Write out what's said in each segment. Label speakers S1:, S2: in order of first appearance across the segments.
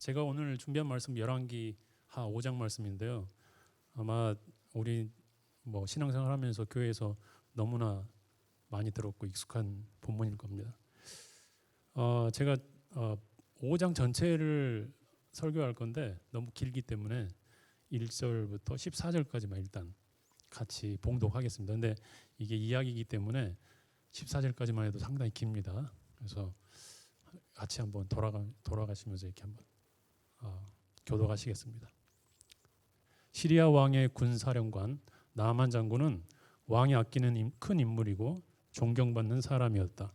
S1: 제가 오늘 준비한 말씀 열왕기 하 5장 말씀인데요. 아마 우리 신앙생활하면서 교회에서 너무나 많이 들었고 익숙한 본문일 겁니다. 제가 5장 전체를 설교할 건데 너무 길기 때문에 1절부터 14절까지만 일단 같이 봉독하겠습니다. 근데 이게 이야기이기 때문에 14절까지만 해도 상당히 깁니다. 그래서 같이 한번 돌아가시면서 이렇게 한번 교독하시겠습니다. 시리아 왕의 군사령관 나아만 장군은 왕이 아끼는 큰 인물이고 존경받는 사람이었다.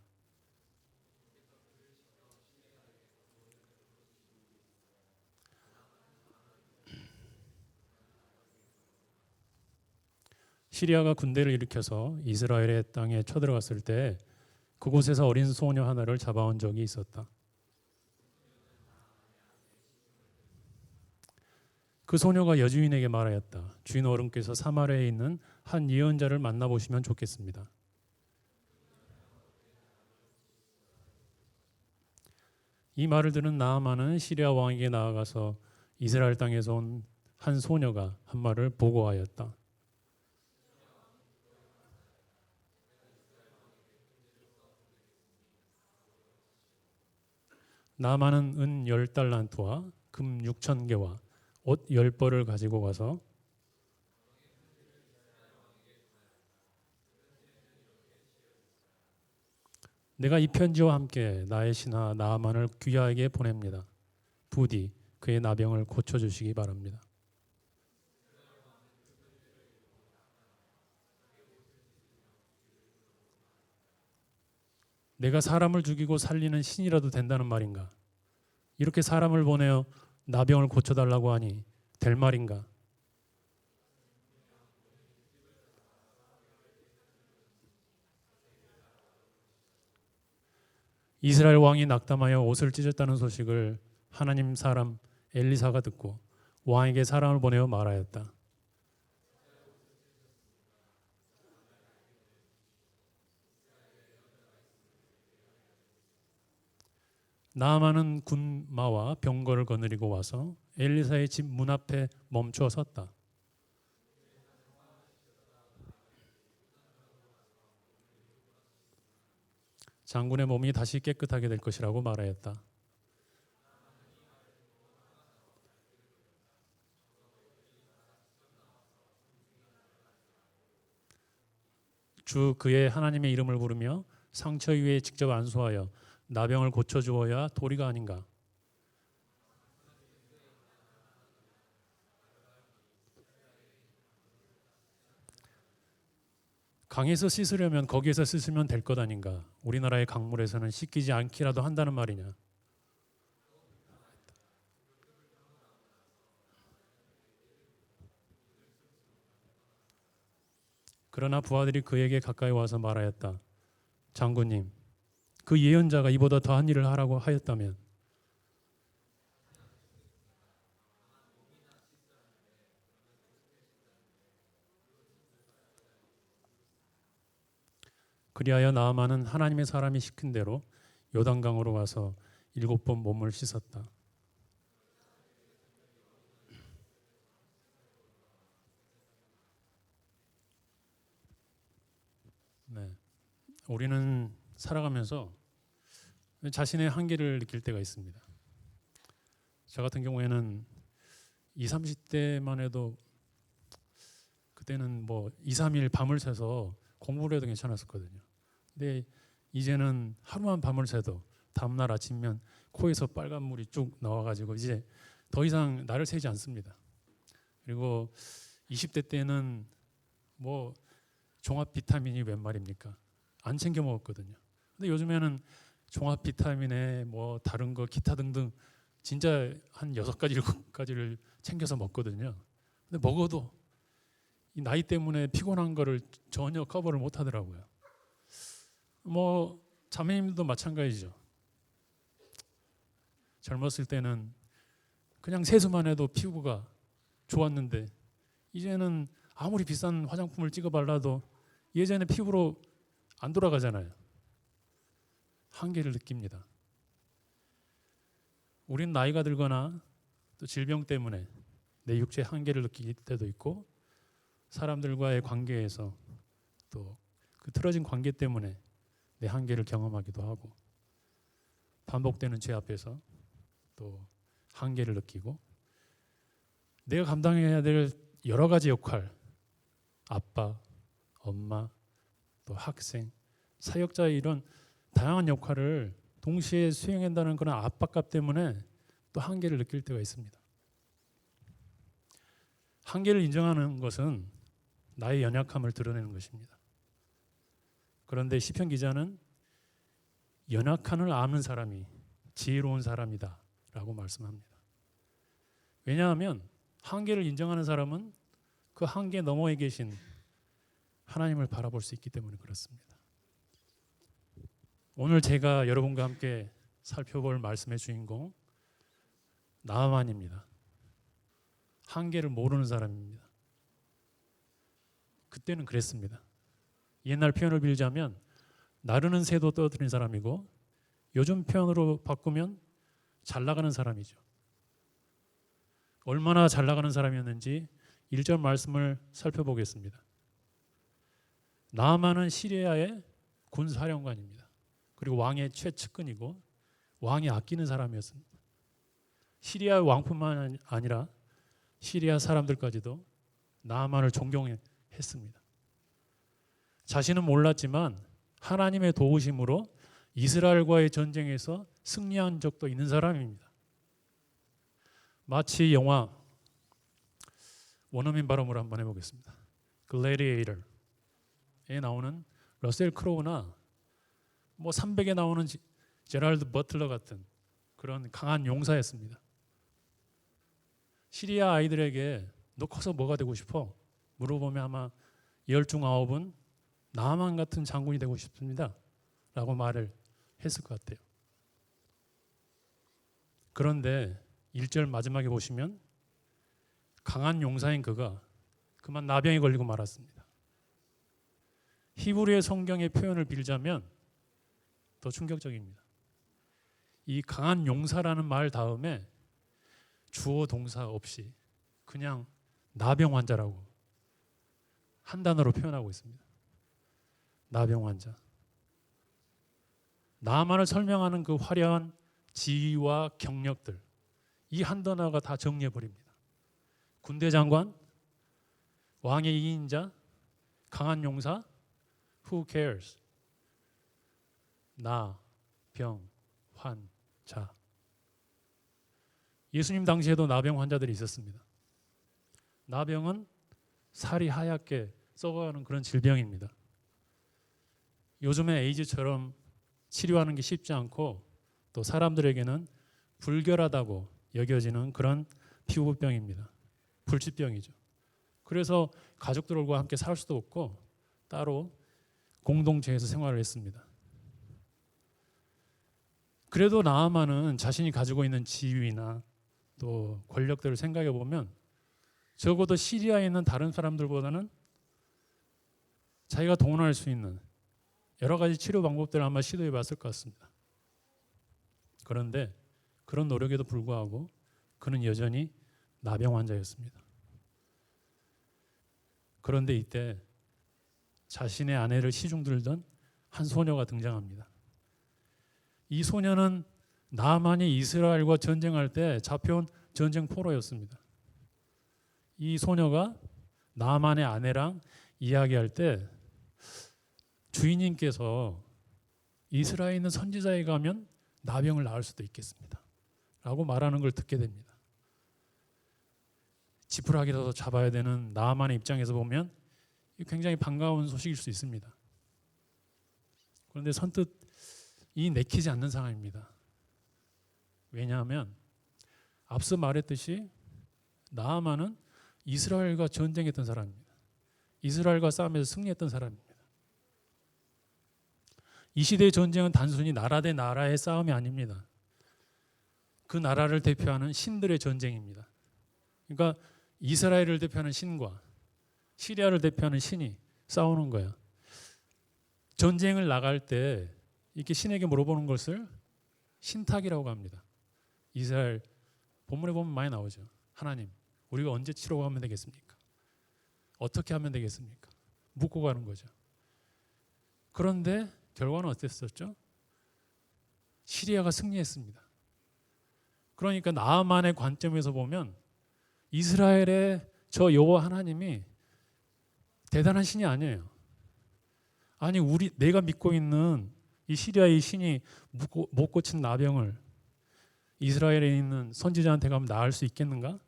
S1: 시리아가 군대를 일으켜서 이스라엘의 땅에 쳐들어갔을 때 그곳에서 어린 소녀 하나를 잡아온 적이 있었다. 그 소녀가 여주인에게 말하였다. 주인 어른께서 사마리아에 있는 한 예언자를 만나보시면 좋겠습니다. 이 말을 들은 나아만은 시리아 왕에게 나아가서 이스라엘 땅에서 온 한 소녀가 한 말을 보고하였다. 나아만은 은 10달란트와 금 6,000개와 옷 10벌을 가지고 가서 내가 이 편지와 함께 나의 신하 나아만을 귀하에게 보냅니다. 부디 그의 나병을 고쳐주시기 바랍니다. 내가 사람을 죽이고 살리는 신이라도 된다는 말인가? 이렇게 사람을 보내어 나병을 고쳐달라고 하니 될 말인가? 이스라엘 왕이 낙담하여 옷을 찢었다는 소식을 하나님 사람 엘리사가 듣고 왕에게 사람을 보내어 말하였다. 나아만은 군마와 병거를 거느리고 와서 엘리사의 집 문 앞에 멈추어 섰다. 장군의 몸이 다시 깨끗하게 될 것이라고 말하였다. 주 그의 하나님의 이름을 부르며 상처 위에 직접 안수하여 나병을 고쳐주어야 도리가 아닌가. 강에서 씻으려면 거기에서 씻으면 될 것 아닌가. 우리나라의 강물에서는 씻기지 않기라도 한다는 말이냐. 그러나 부하들이 그에게 가까이 와서 말하였다. 장군님, 그 예언자가 이보다 더한 일을 하라고 하였다면 그리하여 나아만은 하나님의 사람이 시킨 대로 요단강으로 와서 7번 몸을 씻었다. 네, 우리는 살아가면서 자신의 한계를 느낄 때가 있습니다. 저 같은 경우에는 20, 30대만 해도 그때는 2, 3일 밤을 새서 공부를 해도 괜찮았었거든요. 근데 이제는 하루만 밤을 새도 다음날 아침면 코에서 빨간 물이 쭉 나와가지고 이제 더 이상 나를 새지 않습니다. 그리고 20대 때는 종합 비타민이 웬 말입니까? 안 챙겨 먹었거든요. 근데 요즘에는 종합 비타민에 다른 거 기타 등등 진짜 한 6가지, 7가지를 챙겨서 먹거든요. 근데 먹어도 이 나이 때문에 피곤한 거를 전혀 커버를 못 하더라고요. 자매님도 마찬가지죠. 젊었을 때는 그냥 세수만 해도 피부가 좋았는데 이제는 아무리 비싼 화장품을 찍어 발라도 예전에 피부로 안 돌아가잖아요. 한계를 느낍니다. 우린 나이가 들거나 또 질병 때문에 내 육체의 한계를 느낄 때도 있고, 사람들과의 관계에서 또 그 틀어진 관계 때문에 내 한계를 경험하기도 하고, 반복되는 죄 앞에서 또 한계를 느끼고, 내가 감당해야 될 여러 가지 역할, 아빠, 엄마, 또 학생, 사역자의 이런 다양한 역할을 동시에 수행한다는 그런 압박감 때문에 또 한계를 느낄 때가 있습니다. 한계를 인정하는 것은 나의 연약함을 드러내는 것입니다. 그런데 시편 기자는 연약함을 아는 사람이 지혜로운 사람이다 라고 말씀합니다. 왜냐하면 한계를 인정하는 사람은 그 한계 너머에 계신 하나님을 바라볼 수 있기 때문에 그렇습니다. 오늘 제가 여러분과 함께 살펴볼 말씀의 주인공 나아만입니다. 한계를 모르는 사람입니다. 그때는 그랬습니다. 옛날 표현을 빌자면 나르는 새도 떠들인 사람이고, 요즘 표현으로 바꾸면 잘 나가는 사람이죠. 얼마나 잘 나가는 사람이었는지 1절 말씀을 살펴보겠습니다. 나아만은 시리아의 군사령관입니다. 그리고 왕의 최측근이고 왕이 아끼는 사람이었습니다. 시리아 왕뿐만 아니라 시리아 사람들까지도 나아만을 존경했습니다. 자신은 몰랐지만 하나님의 도우심으로 이스라엘과의 전쟁에서 승리한 적도 있는 사람입니다. 마치 영화 원어민 발음으로 한번 해보겠습니다. 글래디에이터에 나오는 러셀 크로우나 300에 나오는 제랄드 버틀러 같은 그런 강한 용사였습니다. 시리아 아이들에게 너 커서 뭐가 되고 싶어? 물어보면 아마 10 중 9은 나아만 같은 장군이 되고 싶습니다 라고 말을 했을 것 같아요. 그런데 1절 마지막에 보시면 강한 용사인 그가 그만 나병에 걸리고 말았습니다. 히브리의 성경의 표현을 빌자면 더 충격적입니다. 이 강한 용사라는 말 다음에 주어 동사 없이 그냥 나병 환자라고 한 단어로 표현하고 있습니다. 나병 환자. 나아만을 설명하는 그 화려한 지위와 경력들, 이 한 단어가 다 정리해버립니다. 군대 장관, 왕의 2인자, 강한 용사, who cares? 나, 병, 환자. 예수님 당시에도 나병 환자들이 있었습니다. 나병은 살이 하얗게 썩어가는 그런 질병입니다. 요즘에 에이즈처럼 치료하는 게 쉽지 않고 또 사람들에게는 불결하다고 여겨지는 그런 피부병입니다. 불치병이죠. 그래서 가족들과 함께 살 수도 없고 따로 공동체에서 생활을 했습니다. 그래도 나아만은 자신이 가지고 있는 지위나 또 권력들을 생각해 보면 적어도 시리아에 있는 다른 사람들보다는 자기가 동원할 수 있는 여러 가지 치료 방법들을 아마 시도해 봤을 것 같습니다. 그런데 그런 노력에도 불구하고 그는 여전히 나병 환자였습니다. 그런데 이때 자신의 아내를 시중들던 한 소녀가 등장합니다. 이 소녀는 나아만이 이스라엘과 전쟁할 때 잡혀온 전쟁 포로였습니다. 이 소녀가 나아만의 아내랑 이야기할 때 주인님께서 이스라엘에 있는 선지자에 가면 나병을 나을 수도 있겠습니다 라고 말하는 걸 듣게 됩니다. 지푸라기라도 잡아야 되는 나아만의 입장에서 보면 굉장히 반가운 소식일 수 있습니다. 그런데 선뜻 이 내키지 않는 상황입니다. 왜냐하면 앞서 말했듯이 나아만은 이스라엘과 전쟁했던 사람입니다. 이스라엘과 싸움에서 승리했던 사람입니다. 이 시대의 전쟁은 단순히 나라 대 나라의 싸움이 아닙니다. 그 나라를 대표하는 신들의 전쟁입니다. 그러니까 이스라엘을 대표하는 신과 시리아를 대표하는 신이 싸우는 거예요. 전쟁을 나갈 때 이렇게 신에게 물어보는 것을 신탁이라고 합니다. 이스라엘 본문에 보면 많이 나오죠. 하나님, 우리가 언제 치러 가면 되겠습니까? 어떻게 하면 되겠습니까? 묻고 가는 거죠. 그런데 결과는 어땠었죠? 시리아가 승리했습니다. 그러니까 나아만의 관점에서 보면 이스라엘의 저 여호와 하나님이 대단한 신이 아니에요. 아니 내가 믿고 있는 이 시리아의 신이 못 고친 나병을 이스라엘에 있는 선지자한테 가면 나을 수 있겠는가?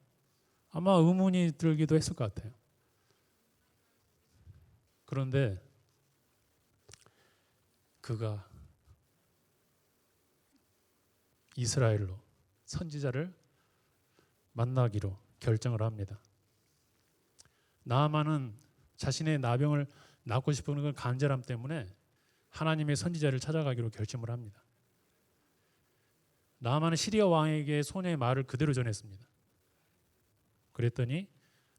S1: 아마 의문이 들기도 했을 것 같아요. 그런데 그가 이스라엘로 선지자를 만나기로 결정을 합니다. 나아만은 자신의 나병을 낫고 싶은 그 간절함 때문에 하나님의 선지자를 찾아가기로 결심을 합니다. 나아만은 시리아 왕에게 손의 말을 그대로 전했습니다. 그랬더니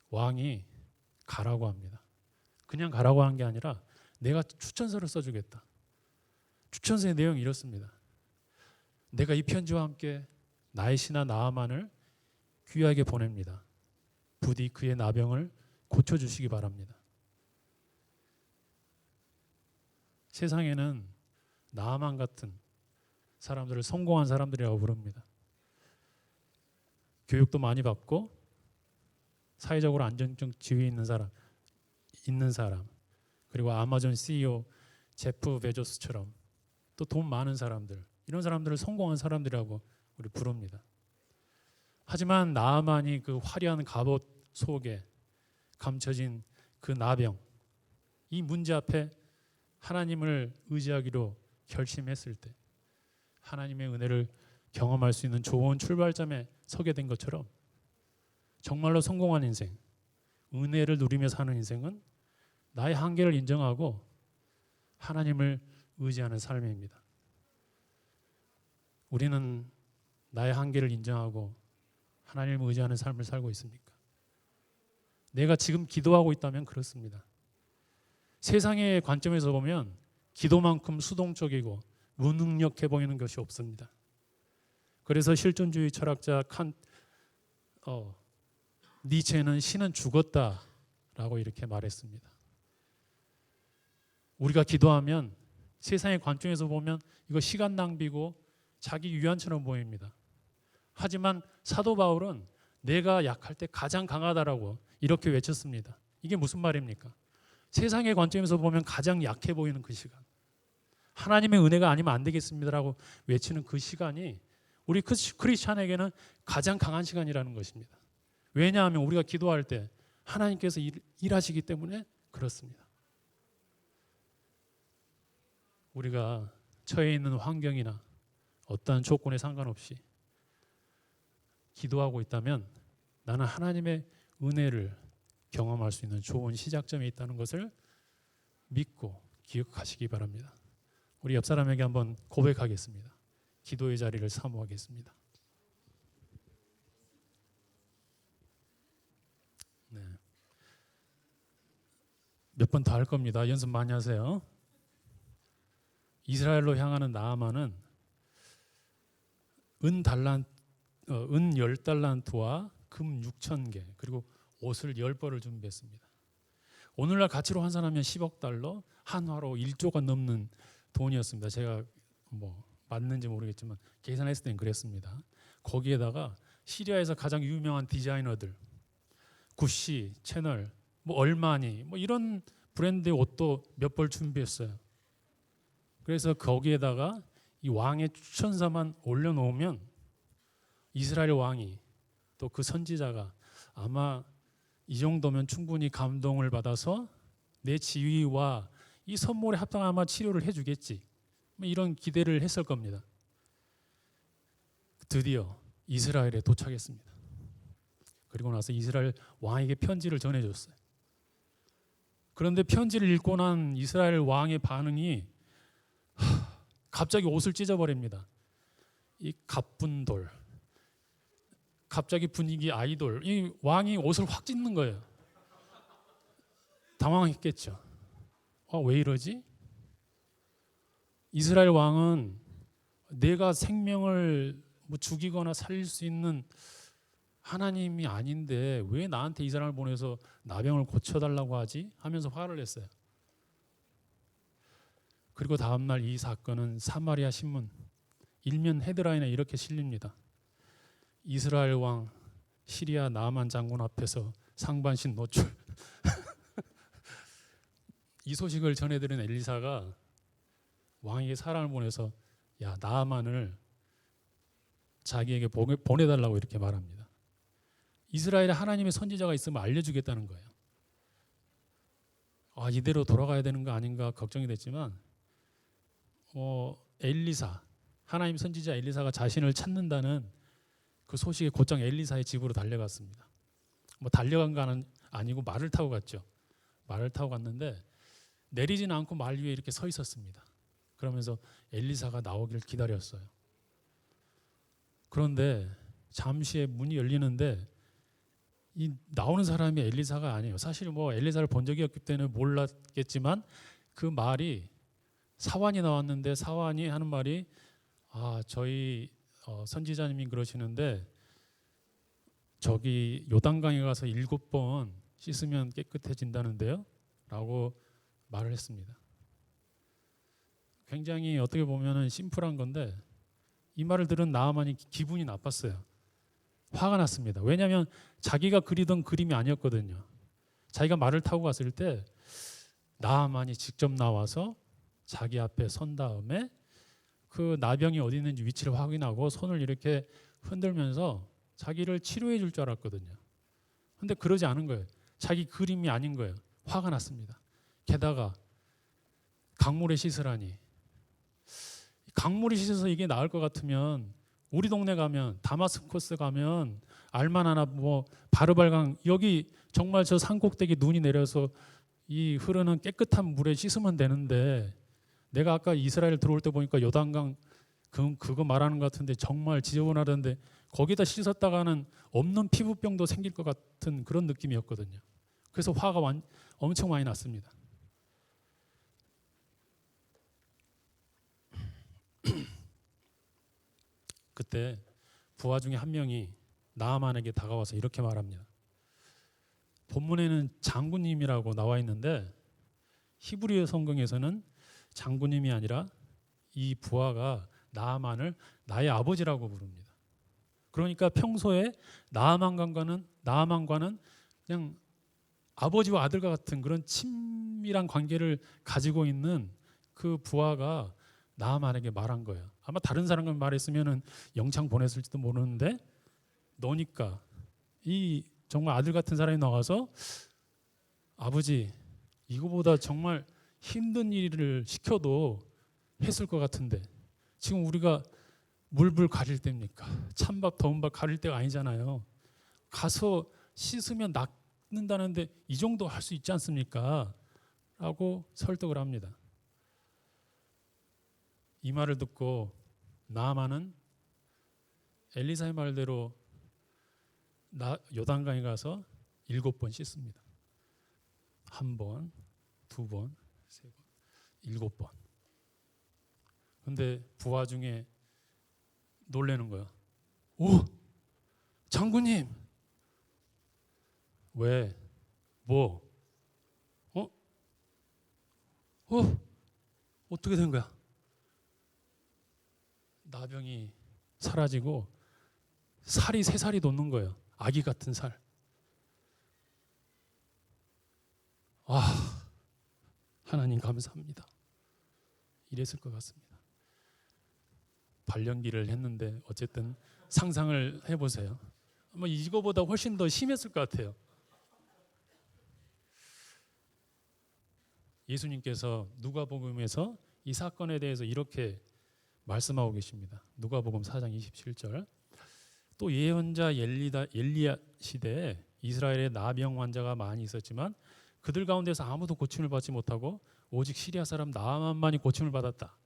S1: 왕이 가라고 합니다. 그냥 가라고 한 게 아니라 내가 추천서를 써주겠다. 추천서의 내용이 이렇습니다. 내가 이 편지와 함께 나의 신하 나아만을 귀하게 보냅니다. 부디 그의 나병을 고쳐주시기 바랍니다. 세상에는 나아만 같은 사람들을 성공한 사람들이라고 부릅니다. 교육도 많이 받고 사회적으로 안정적 지위에 있는 사람, 그리고 아마존 CEO 제프 베조스처럼 또 돈 많은 사람들, 이런 사람들을 성공한 사람들이라고 우리 부릅니다. 하지만 나아만이 그 화려한 갑옷 속에 감춰진 그 나병, 이 문제 앞에 하나님을 의지하기로 결심했을 때 하나님의 은혜를 경험할 수 있는 좋은 출발점에 서게 된 것처럼 정말로 성공한 인생, 은혜를 누리며 사는 인생은 나의 한계를 인정하고 하나님을 의지하는 삶입니다. 우리는 나의 한계를 인정하고 하나님을 의지하는 삶을 살고 있습니까? 내가 지금 기도하고 있다면 그렇습니다. 세상의 관점에서 보면 기도만큼 수동적이고 무능력해 보이는 것이 없습니다. 그래서 실존주의 철학자 니체는 신은 죽었다라고 이렇게 말했습니다. 우리가 기도하면 세상의 관점에서 보면 이거 시간 낭비고 자기 유한처럼 보입니다. 하지만 사도 바울은 내가 약할 때 가장 강하다라고 이렇게 외쳤습니다. 이게 무슨 말입니까? 세상의 관점에서 보면 가장 약해 보이는 그 시간, 하나님의 은혜가 아니면 안 되겠습니다라고 외치는 그 시간이 우리 크리스찬에게는 가장 강한 시간이라는 것입니다. 왜냐하면 우리가 기도할 때 하나님께서 일하시기 때문에 그렇습니다. 우리가 처해 있는 환경이나 어떠한 조건에 상관없이 기도하고 있다면 나는 하나님의 은혜를 경험할 수 있는 좋은 시작점에 있다는 것을 믿고 기억하시기 바랍니다. 우리 옆 사람에게 한번 고백하겠습니다. 기도의 자리를 사모하겠습니다. 네. 몇 번 더 할 겁니다. 연습 많이 하세요. 이스라엘로 향하는 나아만은 은 10달란트와 금 6,000개 그리고 옷을 10벌을 준비했습니다. 오늘날 가치로 환산하면 10억 달러, 한화로 1조가 넘는 돈이었습니다. 제가 맞는지 모르겠지만 계산했을 땐 그랬습니다. 거기에다가 시리아에서 가장 유명한 디자이너들, 구시, 채널, 얼마니 이런 브랜드의 옷도 몇 벌 준비했어요. 그래서 거기에다가 이 왕의 추천사만 올려놓으면 이스라엘 왕이 또 그 선지자가 아마 이 정도면 충분히 감동을 받아서 내 지위와 이 선물에 합당한 아마 치료를 해주겠지, 이런 기대를 했을 겁니다. 드디어 이스라엘에 도착했습니다. 그리고 나서 이스라엘 왕에게 편지를 전해줬어요. 그런데 편지를 읽고 난 이스라엘 왕의 반응이 갑자기 옷을 찢어버립니다. 이 갑분돌, 갑자기 분위기 아이돌, 이 왕이 옷을 확 찢는 거예요. 당황했겠죠. 왜 이러지? 이스라엘 왕은 내가 생명을 뭐 죽이거나 살릴 수 있는 하나님이 아닌데 왜 나한테 이 사람을 보내서 나병을 고쳐달라고 하지? 하면서 화를 냈어요. 그리고 다음날 이 사건은 사마리아 신문 일면 헤드라인에 이렇게 실립니다. 이스라엘 왕 시리아 나아만 장군 앞에서 상반신 노출. 이 소식을 전해들은 엘리사가 왕에게 사람을 보내서 야 나아만을 자기에게 보내달라고 이렇게 말합니다. 이스라엘에 하나님의 선지자가 있으면 알려주겠다는 거예요. 이대로 돌아가야 되는 거 아닌가 걱정이 됐지만 엘리사 하나님 선지자 엘리사가 자신을 찾는다는 그 소식에 곧장 엘리사의 집으로 달려갔습니다. 뭐 달려간 건 아니고 말을 타고 갔죠. 말을 타고 갔는데 내리지는 않고 말 위에 이렇게 서 있었습니다. 그러면서 엘리사가 나오길 기다렸어요. 그런데 잠시에 문이 열리는데 이 나오는 사람이 엘리사가 아니에요. 사실 뭐 엘리사를 본 적이 없기 때문에 몰랐겠지만 그 말이 사환이 나왔는데 사환이 하는 말이 저희 선지자님이 그러시는데 저기 요단강에 가서 7번 씻으면 깨끗해진다는데요? 라고 말을 했습니다. 굉장히 어떻게 보면은 심플한 건데 이 말을 들은 나아만이 기분이 나빴어요. 화가 났습니다. 왜냐하면 자기가 그리던 그림이 아니었거든요. 자기가 말을 타고 갔을 때 나아만이 직접 나와서 자기 앞에 선 다음에 그 나병이 어디 있는지 위치를 확인하고 손을 이렇게 흔들면서 자기를 치료해 줄 줄 알았거든요. 근데 그러지 않은 거예요. 자기 그림이 아닌 거예요. 화가 났습니다. 게다가 강물에 씻으라니. 강물에 씻어서 이게 나을 것 같으면 우리 동네 가면 다마스커스 가면 알만하나 뭐 바르발강 여기 정말 저 산꼭대기 눈이 내려서 이 흐르는 깨끗한 물에 씻으면 되는데 내가 아까 이스라엘 들어올 때 보니까 요단강 그거 말하는 것 같은데 정말 지저분하던데 거기다 씻었다가는 없는 피부병도 생길 것 같은 그런 느낌이었거든요. 그래서 화가 엄청 많이 났습니다. 그때 부하 중에 한 명이 나아만에게 다가와서 이렇게 말합니다. 본문에는 장군님이라고 나와 있는데 히브리어 성경에서는 장군님이 아니라 이 부하가 나아만을 나의 아버지라고 부릅니다. 그러니까 평소에 나아만과는 그냥 아버지와 아들과 같은 그런 친밀한 관계를 가지고 있는 그 부하가 나아만에게 말한 거예요. 아마 다른 사람과 말했으면은 영창 보냈을지도 모르는데 너니까 이 정말 아들 같은 사람이 나와서 아버지 이거보다 정말 힘든 일을 시켜도 했을 것 같은데 지금 우리가 물불 가릴 때입니까? 찬밥 더운 밥 가릴 때가 아니잖아요. 가서 씻으면 낫는다는데 이 정도 할 수 있지 않습니까? 라고 설득을 합니다. 이 말을 듣고 나아만은 엘리사의 말대로 요단강에 가서 7번 씻습니다. 1번, 2번, 3번, 7번. 근데 부하 중에 놀라는 거야. 오, 장군님. 왜? 뭐? 어떻게 된 거야? 나병이 사라지고 살이 3살이 돋는 거예요. 아기 같은 살. 하나님 감사합니다. 이랬을 것 같습니다. 발연기를 했는데 어쨌든 상상을 해보세요. 아마 이거보다 훨씬 더 심했을 것 같아요. 예수님께서 누가복음에서 이 사건에 대해서 이렇게 말씀하고 계십니다. 누가복음 4장 27절. 또 예언자 엘리야 시대에 이스라엘에 나병 환자가 많이 있었지만 그들 가운데서 아무도 고침을 받지 못하고 오직 시리아 사람 나아만만이 고침을 받았다.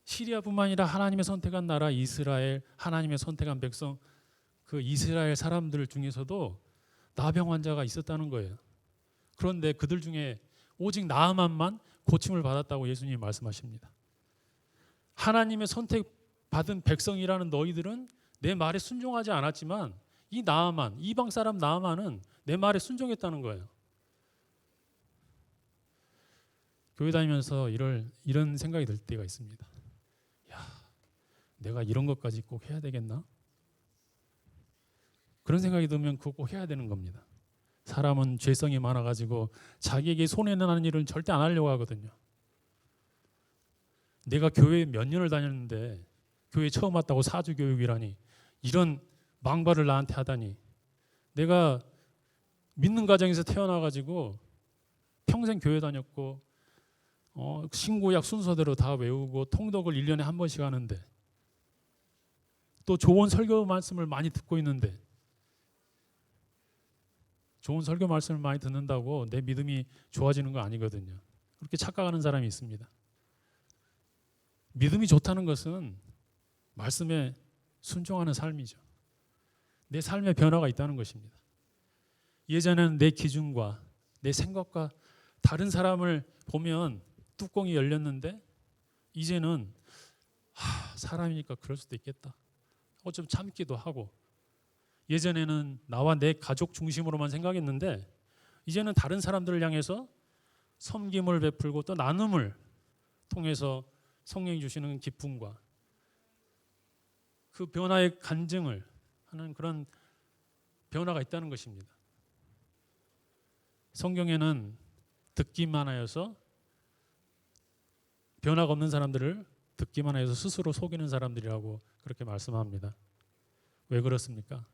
S1: 시리아뿐만 아니라 하나님의 선택한 나라 이스라엘, 하나님의 선택한 백성, 그 이스라엘 사람들 중에서도 나병 환자가 있었다는 거예요. 그런데 그들 중에 오직 나아만만 고침을 받았다고 예수님이 말씀하십니다. 하나님의 받은 백성이라는 너희들은 내 말에 순종하지 않았지만 이 나아만, 이방 사람 나아만은 내 말에 순종했다는 거예요. 교회 다니면서 이런 생각이 들 때가 있습니다. 야, 내가 이런 것까지 꼭 해야 되겠나? 그런 생각이 들면 그거 꼭 해야 되는 겁니다. 사람은 죄성이 많아가지고 자기에게 손해나는 일은 절대 안 하려고 하거든요. 내가 교회 몇 년을 다녔는데 교회 처음 왔다고 사주교육이라니, 이런 망발을 나한테 하다니. 내가 믿는 가정에서 태어나가지고 평생 교회 다녔고 신구약 순서대로 다 외우고 통독을 1년에 한 번씩 하는데, 또 좋은 설교 말씀을 많이 듣고 있는데, 좋은 설교 말씀을 많이 듣는다고 내 믿음이 좋아지는 거 아니거든요. 그렇게 착각하는 사람이 있습니다. 믿음이 좋다는 것은 말씀에 순종하는 삶이죠. 내 삶의 변화가 있다는 것입니다. 예전에는 내 기준과 내 생각과 다른 사람을 보면 뚜껑이 열렸는데, 이제는 사람이니까 그럴 수도 있겠다. 좀 참기도 하고, 예전에는 나와 내 가족 중심으로만 생각했는데 이제는 다른 사람들을 향해서 섬김을 베풀고 또 나눔을 통해서 성령이 주시는 기쁨과 그 변화의 간증을 하는 그런 변화가 있다는 것입니다. 성경에는 듣기만 하여서 변화가 없는 사람들을 듣기만 해서 스스로 속이는 사람들이라고 그렇게 말씀합니다. 왜 그렇습니까?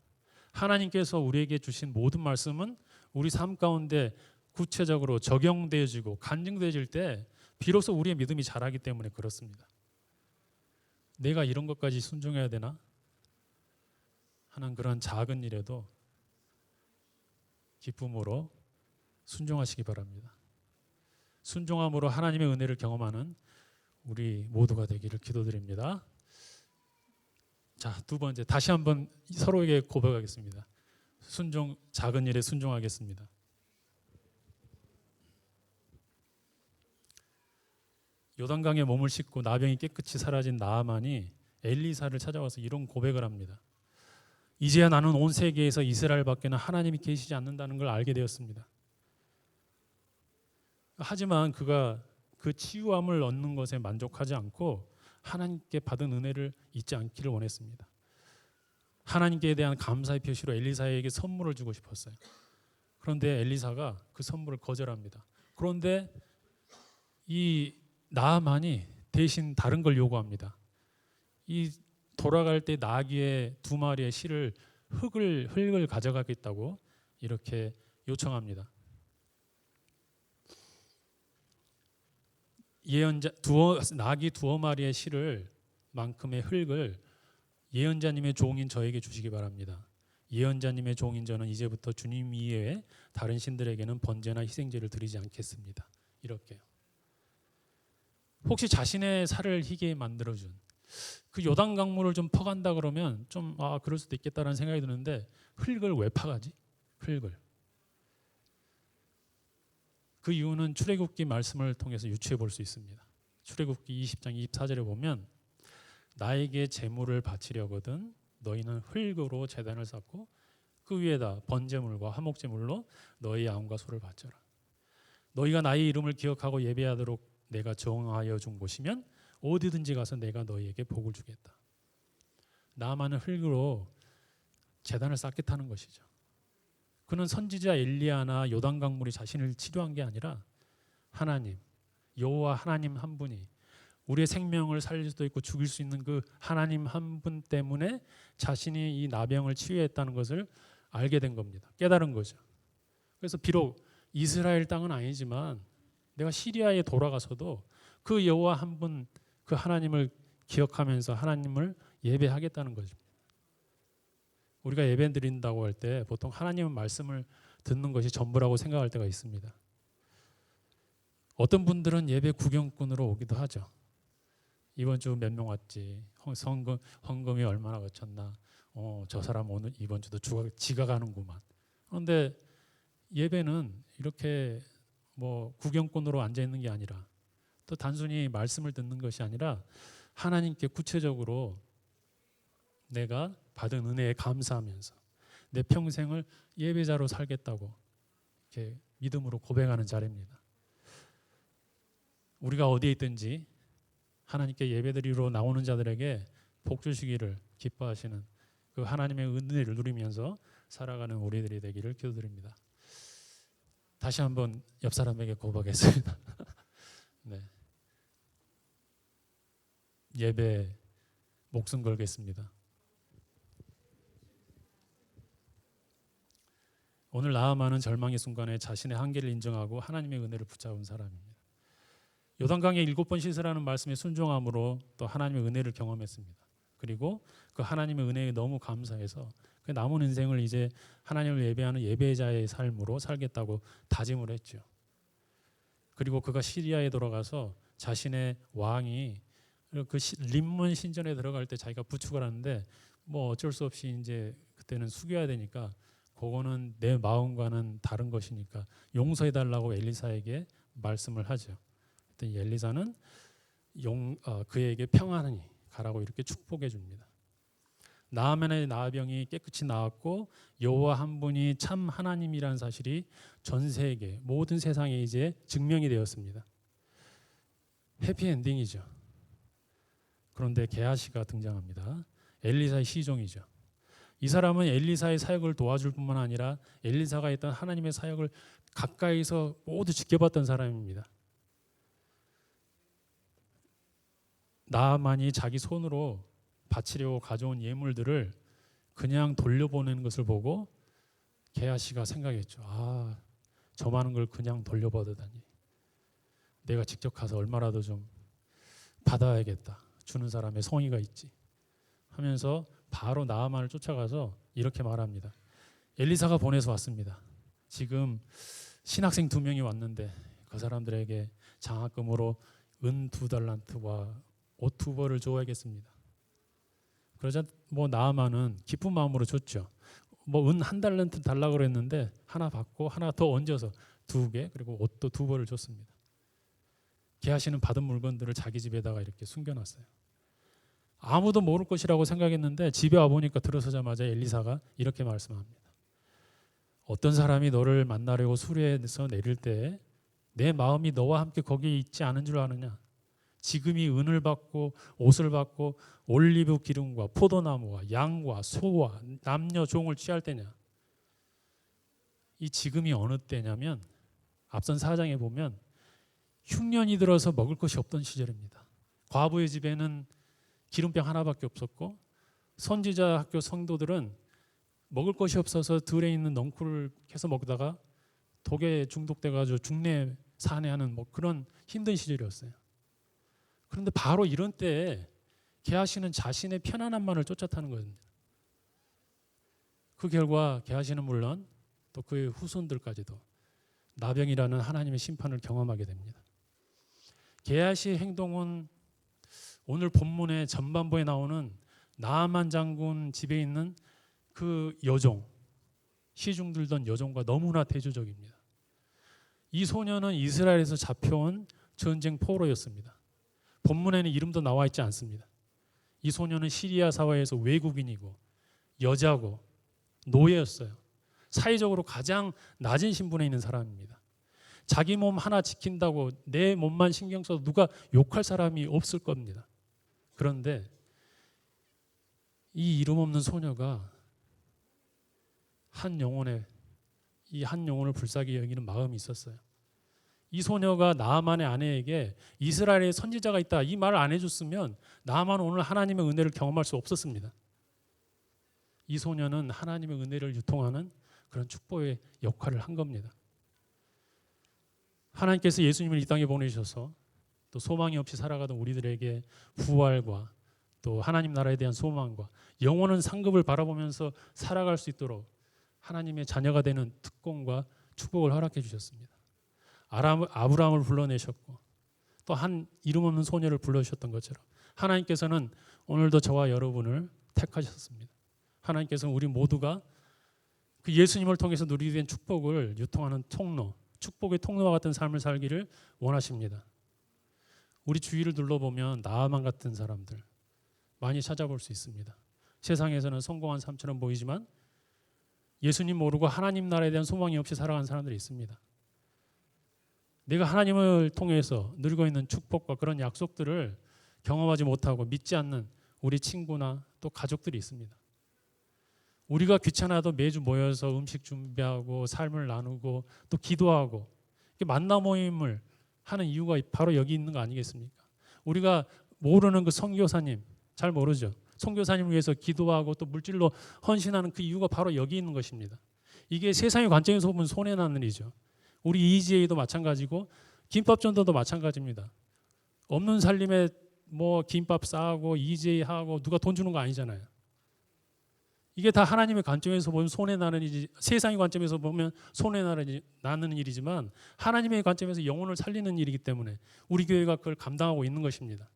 S1: 하나님께서 우리에게 주신 모든 말씀은 우리 삶 가운데 구체적으로 적용되어지고 간증되어질 때 비로소 우리의 믿음이 자라기 때문에 그렇습니다. 내가 이런 것까지 순종해야 되나 하는 그런 작은 일에도 기쁨으로 순종하시기 바랍니다. 순종함으로 하나님의 은혜를 경험하는 우리 모두가 되기를 기도드립니다. 자, 두 번째, 다시 한번 서로에게 고백하겠습니다. 작은 일에 순종하겠습니다. 요단강에 몸을 씻고 나병이 깨끗이 사라진 나아만이 엘리사를 찾아와서 이런 고백을 합니다. 이제야 나는 온 세계에서 이스라엘 밖에는 하나님이 계시지 않는다는 걸 알게 되었습니다. 하지만 그가 그 치유함을 얻는 것에 만족하지 않고 하나님께 받은 은혜를 잊지 않기를 원했습니다. 하나님께 대한 감사의 표시로 엘리사에게 선물을 주고 싶었어요. 그런데 엘리사가 그 선물을 거절합니다. 그런데 이 나아만이 대신 다른 걸 요구합니다. 이 돌아갈 때 나귀의 2마리의 실을 흙을 가져가겠다고 이렇게 요청합니다. 나귀 2마리의 실을 만큼의 흙을 예언자님의 종인 저에게 주시기 바랍니다. 예언자님의 종인 저는 이제부터 주님 이외에 다른 신들에게는 번제나 희생제를 드리지 않겠습니다. 이렇게요. 혹시 자신의 살을 희게 만들어준 그 요단 강물을 좀 퍼간다 그러면 좀 그럴 수도 있겠다라는 생각이 드는데, 흙을 왜 파가지? 흙을. 그 이유는 출애굽기 말씀을 통해서 유추해 볼 수 있습니다. 출애굽기 20장 24절에 보면 나에게 제물을 바치려거든 너희는 흙으로 제단을 쌓고 그 위에다 번제물과 화목제물로 너희 양과 소를 바쳐라. 너희가 나의 이름을 기억하고 예배하도록 내가 정하여 준 곳이면 어디든지 가서 내가 너희에게 복을 주겠다. 나만은 흙으로 제단을 쌓겠다는 것이죠. 그는 선지자 엘리야나 요단강물이 자신을 치료한 게 아니라 하나님, 여호와 하나님 한 분이 우리의 생명을 살릴 수도 있고 죽일 수 있는 그 하나님 한 분 때문에 자신이 이 나병을 치유했다는 것을 알게 된 겁니다. 깨달은 거죠. 그래서 비록 이스라엘 땅은 아니지만 내가 시리아에 돌아가서도 그 여호와 한 분, 그 하나님을 기억하면서 하나님을 예배하겠다는 거죠. 우리가 예배 드린다고 할 때 보통 하나님의 말씀을 듣는 것이 전부라고 생각할 때가 있습니다. 어떤 분들은 예배 구경꾼으로 오기도 하죠. 이번 주 몇 명 왔지? 헌금이 얼마나 거쳤나? 저 사람 오늘 이번 주도 지각하는구만. 그런데 예배는 이렇게 구경꾼으로 앉아 있는 게 아니라, 또 단순히 말씀을 듣는 것이 아니라 하나님께 구체적으로 내가 받은 은혜에 감사하면서 내 평생을 예배자로 살겠다고 이렇게 믿음으로 고백하는 자리입니다. 우리가 어디에 있든지 하나님께 예배드리러 나오는 자들에게 복 주시기를 기뻐하시는 그 하나님의 은혜를 누리면서 살아가는 우리들이 되기를 기도드립니다. 다시 한번 옆 사람에게 고백하겠습니다. 네. 예배 목숨 걸겠습니다. 오늘 나아만은 절망의 순간에 자신의 한계를 인정하고 하나님의 은혜를 붙잡은 사람입니다. 요단강에 7번 씻으라는 말씀에 순종함으로 또 하나님의 은혜를 경험했습니다. 그리고 그 하나님의 은혜에 너무 감사해서 그 남은 인생을 이제 하나님을 예배하는 예배자의 삶으로 살겠다고 다짐을 했죠. 그리고 그가 시리아에 돌아가서 자신의 왕이 그 림문 신전에 들어갈 때 자기가 부축을 하는데 뭐 어쩔 수 없이 이제 그때는 숙여야 되니까 그거는 내 마음과는 다른 것이니까 용서해 달라고 엘리사에게 말씀을 하죠. 그랬더니 엘리사는 그에게 평안히 가라고 이렇게 축복해 줍니다. 나아만의 나병이 깨끗이 나았고 여호와 한 분이 참 하나님이라는 사실이 전 세계 모든 세상에 이제 증명이 되었습니다. 해피엔딩이죠. 그런데 게하시가 등장합니다. 엘리사의 시종이죠. 이 사람은 엘리사의 사역을 도와줄 뿐만 아니라 엘리사가 했던 하나님의 사역을 가까이서 모두 지켜봤던 사람입니다. 나아만이 자기 손으로 바치려고 가져온 예물들을 그냥 돌려보내는 것을 보고 게하시가 생각했죠. 아, 저 많은 걸 그냥 돌려받으다니. 내가 직접 가서 얼마라도 좀 받아야겠다. 주는 사람의 성의가 있지. 하면서 바로 나아만을 쫓아가서 이렇게 말합니다. 엘리사가 보내서 왔습니다. 지금 신학생 2명이 왔는데 그 사람들에게 장학금으로 은 2달란트와 옷 2벌을 줘야겠습니다. 그러자 뭐 나아만은 기쁜 마음으로 줬죠. 뭐 은 1달란트 달라고 그랬는데 하나 받고 하나 더 얹어서 2개 그리고 옷도 2벌을 줬습니다. 게하시는 받은 물건들을 자기 집에다가 이렇게 숨겨놨어요. 아무도 모를 것이라고 생각했는데 집에 와보니까 들어서자마자 엘리사가 이렇게 말씀합니다. 어떤 사람이 너를 만나려고 수레에서 내릴 때 내 마음이 너와 함께 거기에 있지 않은 줄 아느냐. 지금이 은을 받고 옷을 받고 올리브 기름과 포도나무와 양과 소와 남녀 종을 취할 때냐. 이 지금이 어느 때냐면 앞선 4장에 보면 흉년이 들어서 먹을 것이 없던 시절입니다. 과부의 집에는 기름병 하나밖에 없었고 선지자 학교 성도들은 먹을 것이 없어서 들에 있는 넝쿨을 캐서 먹다가 독에 중독돼가지고 중내 산해하는 뭐 그런 힘든 시절이었어요. 그런데 바로 이런 때에 게하시는 자신의 편안함만을 쫓아타는 겁니다. 그 결과 게하시는 물론 또 그의 후손들까지도 나병이라는 하나님의 심판을 경험하게 됩니다. 게하시의 행동은 오늘 본문의 전반부에 나오는 나아만 장군 집에 있는 그 여종, 시중 들던 여종과 너무나 대조적입니다. 이 소녀는 이스라엘에서 잡혀온 전쟁 포로였습니다. 본문에는 이름도 나와 있지 않습니다. 이 소녀는 시리아 사회에서 외국인이고 여자고 노예였어요. 사회적으로 가장 낮은 신분에 있는 사람입니다. 자기 몸 하나 지킨다고 내 몸만 신경 써도 누가 욕할 사람이 없을 겁니다. 그런데 이 이름 없는 소녀가 이 한 영혼을 불쌍히 여기는 마음이 있었어요. 이 소녀가 나아만의 아내에게 이스라엘에 선지자가 있다 이 말을 안 해줬으면 나아만은 오늘 하나님의 은혜를 경험할 수 없었습니다. 이 소녀는 하나님의 은혜를 유통하는 그런 축복의 역할을 한 겁니다. 하나님께서 예수님을 이 땅에 보내주셔서 또 소망이 없이 살아가던 우리들에게 부활과 또 하나님 나라에 대한 소망과 영원한 상급을 바라보면서 살아갈 수 있도록 하나님의 자녀가 되는 특권과 축복을 허락해 주셨습니다. 아브라함을 불러내셨고 또 한 이름 없는 소녀를 불러주셨던 것처럼 하나님께서는 오늘도 저와 여러분을 택하셨습니다. 하나님께서는 우리 모두가 그 예수님을 통해서 누리게 된 축복을 유통하는 통로, 축복의 통로와 같은 삶을 살기를 원하십니다. 우리 주위를 둘러보면 나아만 같은 사람들 많이 찾아볼 수 있습니다. 세상에서는 성공한 삶처럼 보이지만 예수님 모르고 하나님 나라에 대한 소망이 없이 살아가는 사람들이 있습니다. 내가 하나님을 통해서 누리고 있는 축복과 그런 약속들을 경험하지 못하고 믿지 않는 우리 친구나 또 가족들이 있습니다. 우리가 귀찮아도 매주 모여서 음식 준비하고 삶을 나누고 또 기도하고 만나 모임을 하는 이유가 바로 여기 있는 거 아니겠습니까? 우리가 모르는 그 선교사님, 잘 모르죠. 선교사님을 위해서 기도하고 또 물질로 헌신하는 그 이유가 바로 여기 있는 것입니다. 이게 세상의 관점에서 보면 손해나는 일이죠. 우리 EJ도 마찬가지고 김밥전도도 마찬가지입니다. 없는 살림에 뭐 김밥 싸고 EJ 하고 누가 돈 주는 거 아니잖아요. 이게 다 하나님의 관점에서 보면 손해나는 일이, 세상의 관점에서 보면 손해나는 일이지만 하나님의 관점에서 영혼을 살리는 일이기 때문에 우리 교회가 그걸 감당하고 있는 것입니다.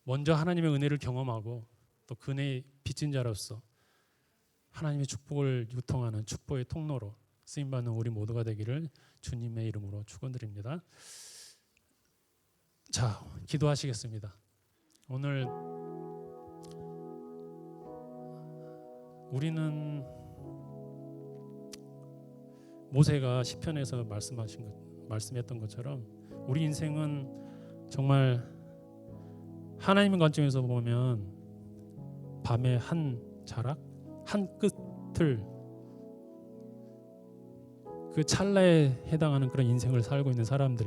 S1: 먼저 하나님의 은혜를 경험하고 또 그 은혜의 빚진 자로서 하나님의 축복을 유통하는 축복의 통로로 쓰임받는 우리 모두가 되기를 주님의 이름으로 축원드립니다. 자, 기도하시겠습니다. 오늘 우리는 모세가 시편에서 말씀했던 것처럼 우리 인생은 정말 하나님의 관점에서 보면 밤의 한 자락, 한 끝을 그 찰나에 해당하는 그런 인생을 살고 있는 사람들.